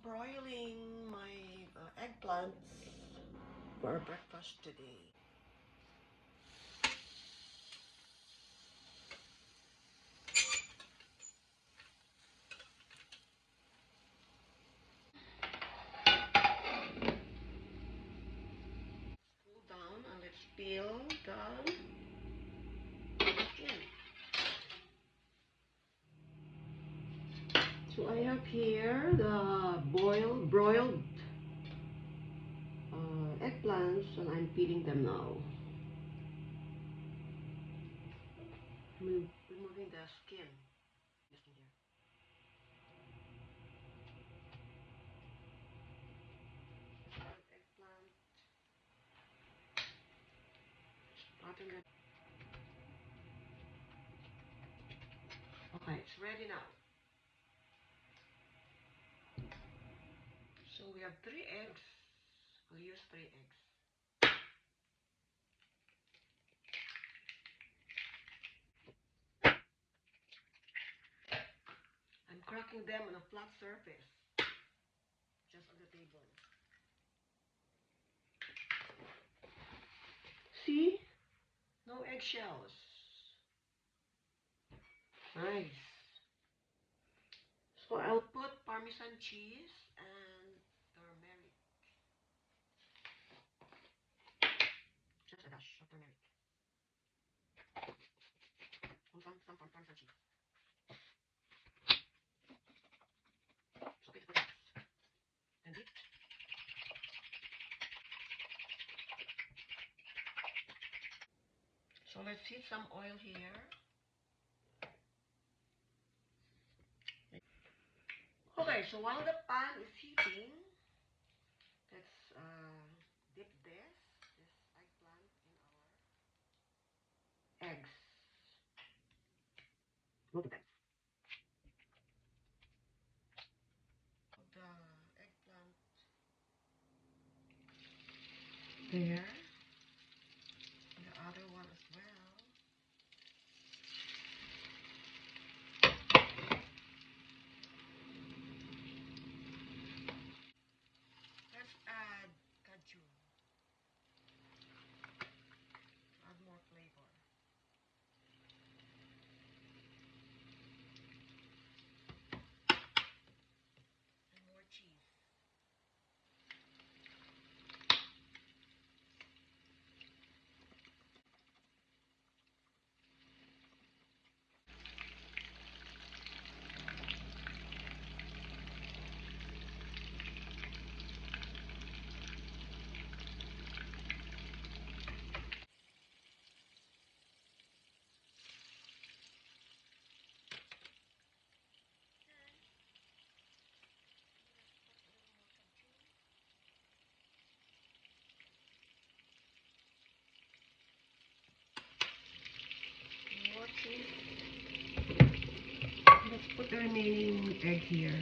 broiling my eggplants for breakfast today. Cool down and let's peel the skin. So I have here the broiled eggplants, and I'm peeling them now. Removing the skin. Just in here. Eggplant. Starting it. Okay, it's ready now. So we have 3 eggs. We'll use 3 eggs. I'm cracking them on a flat surface, just on the table. See? No eggshells. Nice. So I'll put parmesan cheese and turmeric. Just a dash of turmeric. Some parmesan cheese. So okay, put that. And it. So let's heat some oil here. Okay, so while the pan is heating, let's dip this eggplant in our eggs. Both of them. The eggplant there. And the other one as well. Let's add cajun. Add more flavor. And more cheese. More cheese. Let's put the remaining egg here.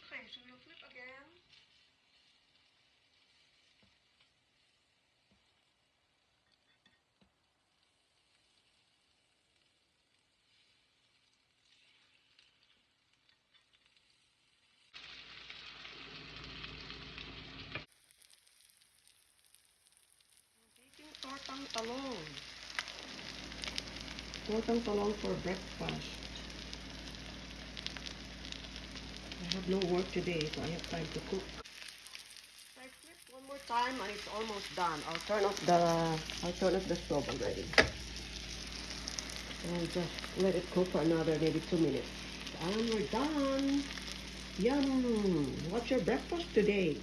Okay, so we'll flip again. Taking Tortang Talong. Tortang Talong for breakfast. I have no work today, so I have time to cook. So I flip one more time and it's almost done. I'll turn off the stove already. And just let it cook for another maybe 2 minutes. And we're done. Yum! What's your breakfast today?